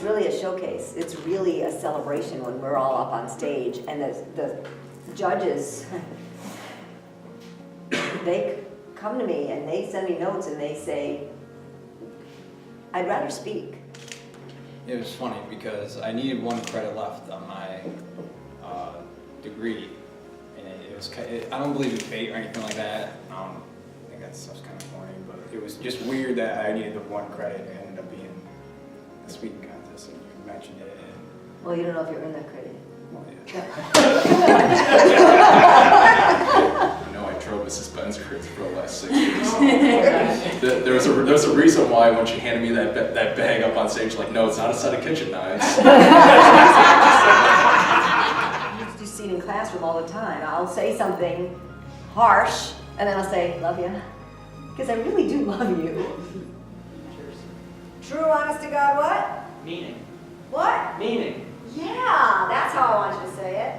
it's really a showcase. It's really a celebration when we're all up on stage, and the judges, they come to me and they send me notes and they say, I'd rather speak. It was funny because I needed 1 credit left on my degree, and it was. I don't believe in fate or anything like that. I think that stuff's kind of corny, but it was just weird that I needed the 1 credit and it ended up being a speaking contest, and you mentioned it. And, Well, you don't know if you're in that credit. well, yeah. No, I drove a suspense career for the last 6 years. There was a reason why when she handed me that bag up on stage, like, no, it's not a set of kitchen knives. You see it in classroom all the time. I'll say something harsh, and then I'll say, love you, because I really do love you. True, honest to God, what? Meaning. What? Meaning. Yeah, that's how I want you to say it.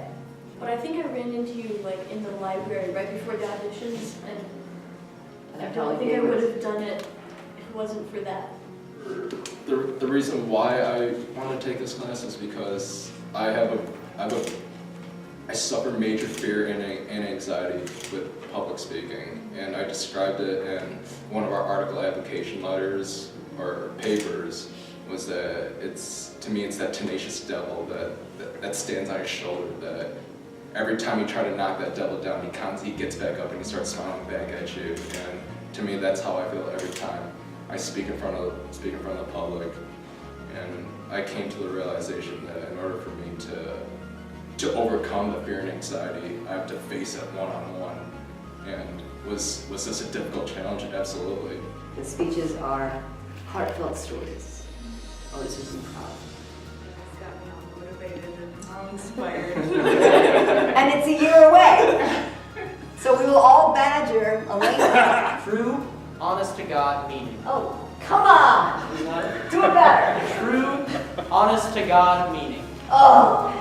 But I think I ran into you like in the library right before the auditions, and I don't think I would have done it if it wasn't for that. The reason why I want to take this class is because I suffer major fear and anxiety with public speaking, and I described it in one of our article application letters or papers. Was that to me it's that tenacious devil that stands on your shoulder, that every time you try to knock that devil down, he gets back up and he starts smiling back at you. And to me, that's how I feel every time I speak in front of the public. And I came to the realization that in order for me to overcome the fear and anxiety, I have to face it one-on-one. And was this a difficult challenge? Absolutely. The speeches are heartfelt stories. Otis is proud. It's got me all motivated and all inspired. And it's a year away. So we will all badger Elena. True, honest to God meaning. Oh, come on! Do it better. True, honest to God meaning. Oh,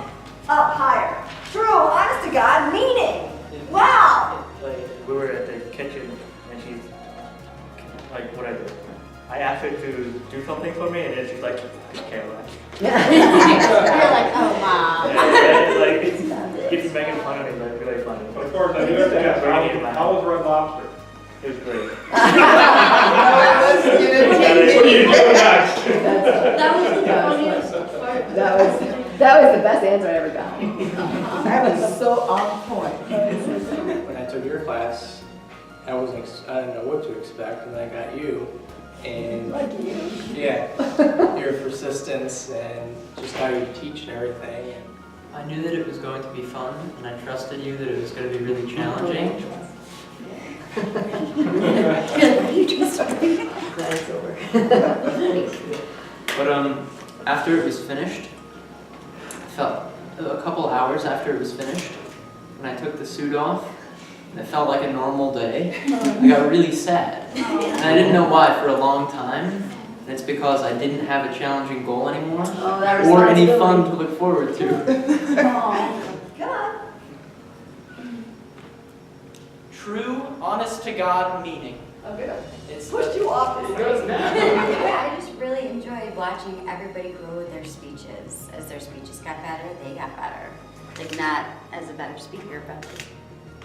up higher. True, honest to God, meaning. Wow! Like, we were at the kitchen and she's like, what I do? I asked her to do something for me and then she's like, okay, well. You're like, oh, wow. Yeah, like, it's making fun of me, like, really funny. Of course, I do have to ask, how was Red Lobster? It was great. That was the funniest part. That was the best answer I ever got. That was so on point. When I took your class, I didn't know what to expect, and I got you. And Like you. yeah, your persistence and just how you teach and everything. And I knew that it was going to be fun, and I trusted you that it was going to be really challenging. You just glad it's over. But after it was finished, I felt a couple hours after it was finished, when I took the suit off, it felt like a normal day. I got really sad. And I didn't know why for a long time. And it's because I didn't have a challenging goal anymore. Or any fun to look forward to. God. True, honest to God meaning. Oh, good. It's Pushed you off this thing. Yeah, I just really enjoyed watching everybody grow with their speeches. As their speeches got better, they got better. Like, not as a better speaker, but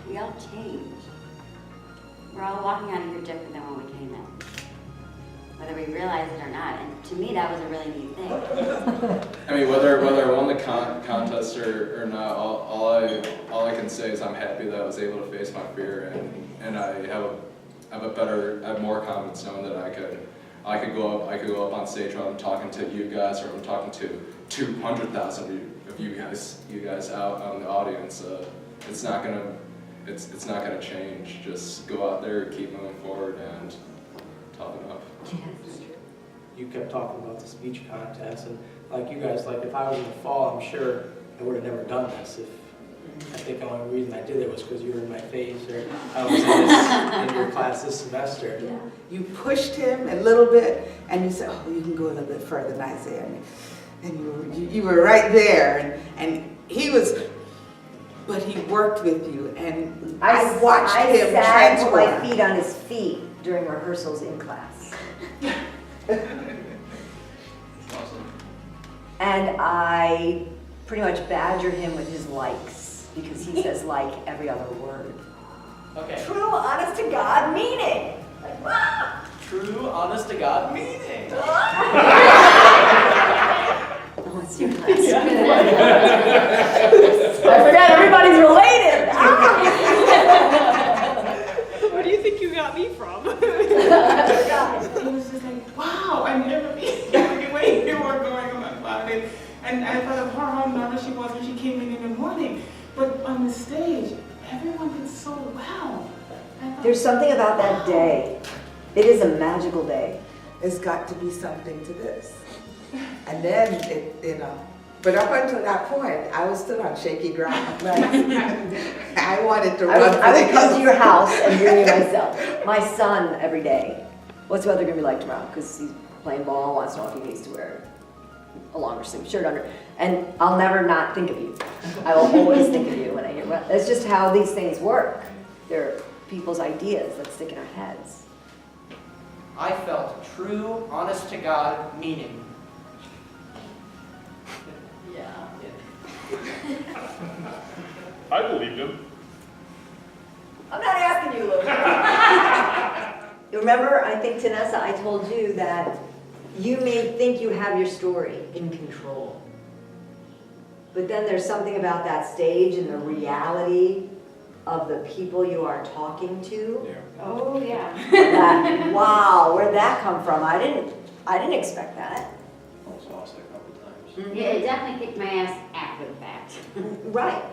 we all change. We're all walking out of here different than when we came in, whether we realize it or not. And to me, that was a really neat thing. I mean, whether I won the contest or not, all I can say is I'm happy that I was able to face my fear, and I have more confidence knowing that I could go up on stage while I'm talking to you guys, or I'm talking to 200,000 of you guys out on the audience. It's not gonna change. Just go out there, keep moving forward, and toughen up. you kept talking about the speech contest, and like you guys, like if I was in the fall, I'm sure I would have never done this. I think the only reason I did it was because you were in my face, or I was in your class this semester. Yeah. You pushed him a little bit, and you said, "Oh, you can go a little bit further than Isaiah," and you were right there, and he was. But he worked with you, and I watched him sat transform. with my feet on his feet during rehearsals in class. Awesome. And I pretty much badger him with his likes because he says like every other word. Okay. True, honest to God meaning. Like, wow. True, honest to God meaning. Oh, it's your class. I forgot everybody's related. Where do you think you got me from? I forgot. He was just like, wow, I never the way you were going about it. And I thought of how nervous she was when she came in the morning. But on the stage, everyone did so well. There's something about that day. It is a magical day. It's got to be something to this. And then, but up until that point, I was still on shaky ground. Like, I wanted to run for I the would come to hills. your house and bring you myself. My son every day. What's the weather going to be like tomorrow? Because he's playing ball, wants to know if he needs to wear a longer sleeve shirt under. And I'll never not think of you. I will always think of you when I hear weather. That's just how these things work. They're people's ideas that stick in our heads. I felt true, honest to God meaning. Yeah. I believed him. I'm not asking you, Lou. Remember, I think, Tanessa, I told you that you may think you have your story in control. But then there's something about that stage and the reality of the people you are talking to. Yeah. Oh, yeah. That, wow, where'd that come from? I didn't expect that. Almost lost it a couple times. Yeah, it definitely kicked my ass after the fact. Right.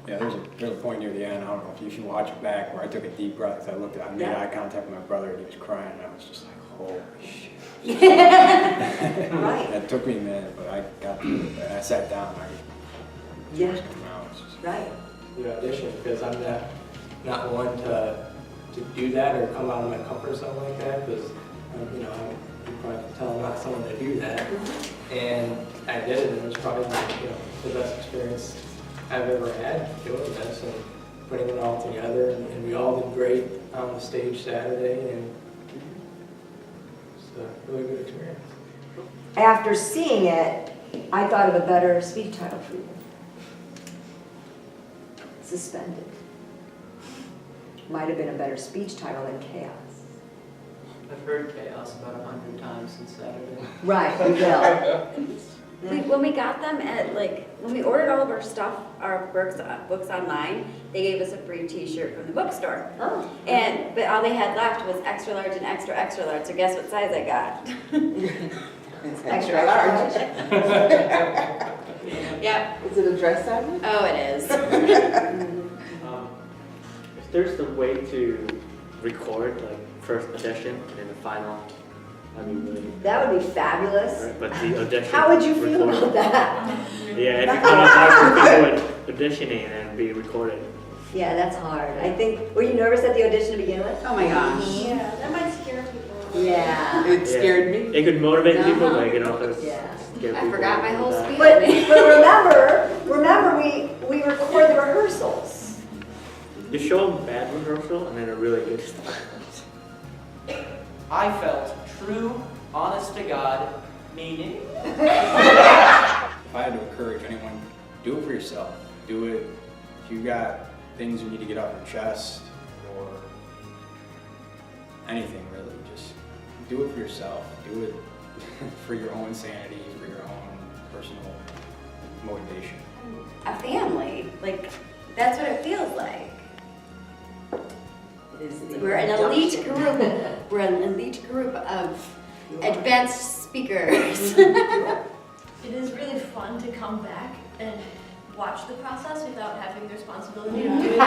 Yeah, there's a point near the end, I don't know if you should watch it back, where I took a deep breath, I made Yeah. eye contact with my brother, and he was crying, and I was just like, holy shit. Right. It took me a minute, but I got through it, and I sat down, Yeah. tears came out, it's just, Right. The audition, because I'm not one to do that or come out of my comfort zone like that, because you probably can tell I'm not someone to do that. And I did it, and it was probably the best experience I've ever had doing this and putting it all together. And we all did great on the stage Saturday, and it's a really good experience. After seeing it, I thought of a better speech title for you. Suspended. Might have been a better speech title than Chaos. I've heard chaos about 100 times since Saturday. Right, we will. When we got them when we ordered all of our stuff, our books online, they gave us a free t-shirt from the bookstore. Oh. But all they had left was extra large and extra, extra large. So guess what size I got? It's extra large. Yep. Is it a dress size? Oh, it is. If there's a way to record like first audition and then the final, I mean, really, That would be fabulous. right? But the audition. How would you feel recorded. about that? Yeah, it'd be kind of hard to do it auditioning and be recorded. Yeah, that's hard. I think, were you nervous at the audition to begin with? Oh my gosh. Yeah, that might scare people. Yeah. It scared me. It could motivate people, Uh-huh. like, you know, 'cause Yeah. scare I people forgot my and whole that. speech. But remember, we record the rehearsals. You show them bad rehearsal and then a really good stuff. I felt true, honest to God meaning. if I had to encourage anyone, do it for yourself. Do it, if you got things you need to get off your chest, or anything really, just do it for yourself. Do it for your own sanity, for your own personal motivation. A family. That's what it feels like. It is the We're an elite introduction. group. We're an elite group of advanced speakers. It is really fun to come back and watch the process without having the responsibility of doing it.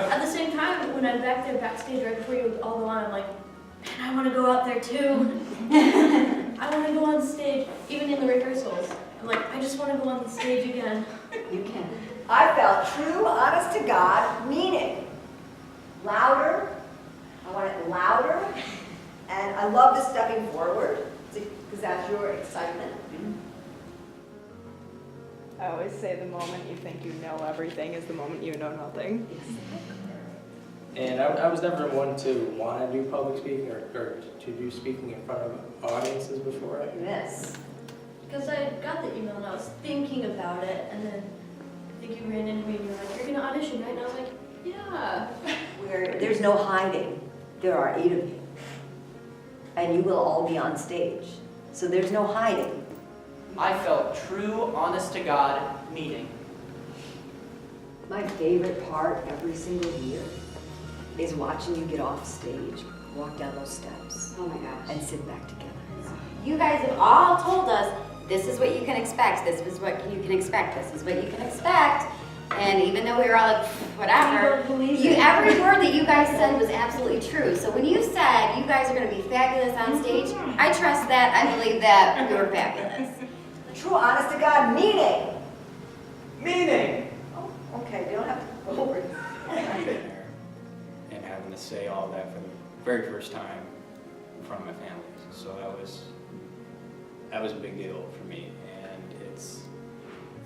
At the same time, when I'm back there backstage right before you all go on, I'm like, man, I want to go out there too. I want to go on stage, even in the rehearsals. I'm like, I just want to go on the stage again. You can. I felt true, honest to God meaning. Louder. I want it louder. And I love the stepping forward, because that's your excitement. I always say the moment you think you know everything is the moment you know nothing. And I was never one to want to do public speaking or to do speaking in front of audiences before. Yes. Because I got the email and I was thinking about it, and then I think you ran into me and you were like, "You're gonna audition, right?" And I was like, "Yeah." There's no hiding. There are 8 of you. And you will all be on stage. So there's no hiding. I felt true, honest to God meeting. My favorite part every single year is watching you get off stage, walk down those steps, Oh my gosh. and sit back together. You guys have all told us, this is what you can expect, this is what you can expect, this is what you can expect. And even though we were all like, whatever, every word that you guys said was absolutely true. So when you said you guys are going to be fabulous on stage, I trust that, I believe that we were fabulous. True, honest to God, meaning. Meaning. Oh, okay, you don't have to go over it. I've been there and having to say all that for the very first time in front of my family. So that was a big deal for me, and it's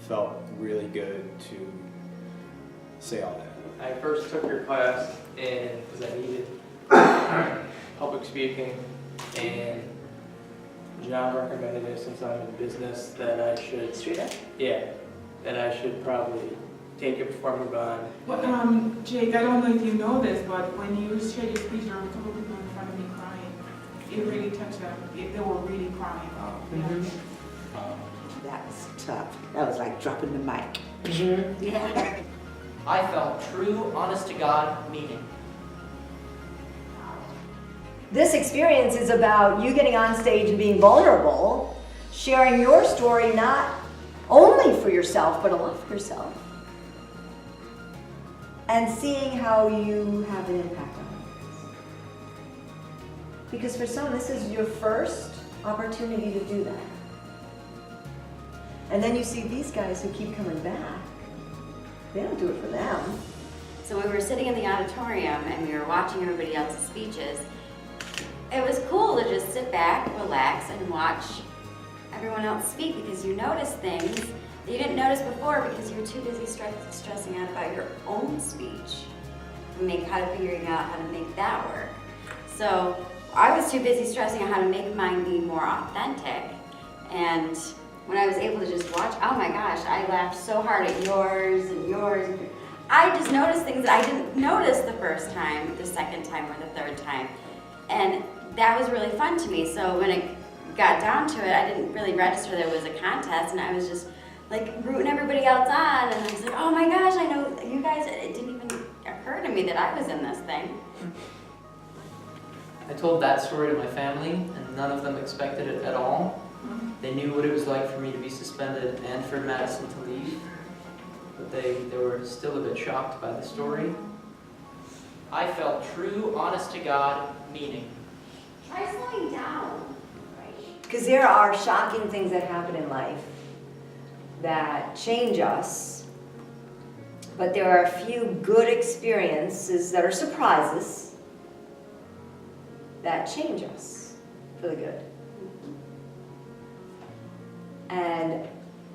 felt really good to say all that. I first took your class and because I needed public speaking, and John recommended it since I'm in business that I should. That I should probably take it before I move on. Well, Jake, I don't know if you know this, but when you shared your speech, there were a couple people in front of me crying. It really touched them. They were really crying. That was tough. That was like dropping the mic. Yeah. I felt true, honest to God meeting. This experience is about you getting on stage and being vulnerable, sharing your story not only for yourself, but a lot for yourself, and seeing how you have an impact on others. Because for some, this is your first opportunity to do that. And then you see these guys who keep coming back. They don't do it for them. So when we were sitting in the auditorium and we were watching everybody else's speeches, it was cool to just sit back, relax, and watch everyone else speak, because you notice things that you didn't notice before because you were too busy stressing out about your own speech and figuring out how to make that work. So I was too busy stressing out how to make mine be more authentic, and when I was able to just watch, oh my gosh, I laughed so hard at yours and yours. I just noticed things that I didn't notice the first time, the second time, or the third time. And that was really fun to me. So when it got down to it, I didn't really register there was a contest, and I was just like rooting everybody else on, and I was like, oh my gosh, I know you guys, it didn't even occur to me that I was in this thing. I told that story to my family, and none of them expected it at all. They knew what it was like for me to be suspended and for Madison to leave, but they were still a bit shocked by the story. I felt true, honest to God meaning. Try slowing down. Because there are shocking things that happen in life that change us, but there are a few good experiences that are surprises that change us for the good. And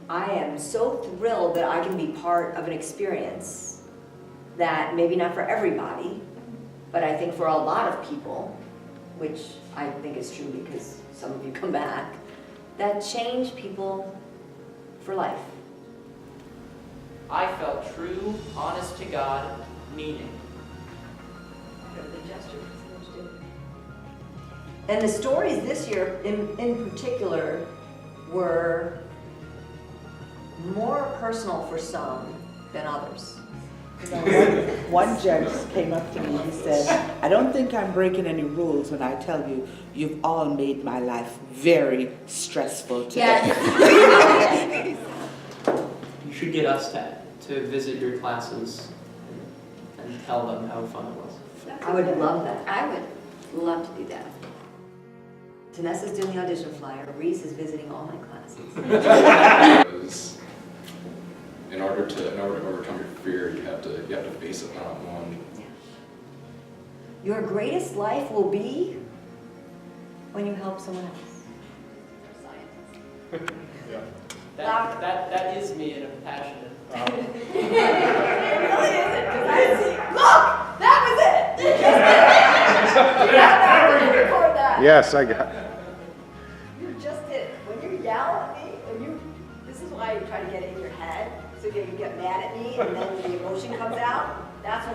I am so thrilled that I can be part of an experience that maybe not for everybody, but I think for a lot of people, which I think is true because some of you come back, that change people for life. I felt true, honest to God meaning. And the stories this year in particular were more personal for some than others. One judge came up to me and he said, I don't think I'm breaking any rules when I tell you, you've all made my life very stressful today. Yes. You should get us to visit your classes and tell them how fun it was. I would love that. I would love to do that. Tanessa's doing the audition flyer. Reese is visiting all my classes. Because in order to overcome your fear, you have to face it one-on-one. Your greatest life will be when you help someone else. That is me and I'm passionate. It really isn't, 'cause I see, look, that was it. Yes, I got it. You just did. When you yell at me, this is why you try to get it in your head, so that you get mad at me, and then the emotion comes out. That's when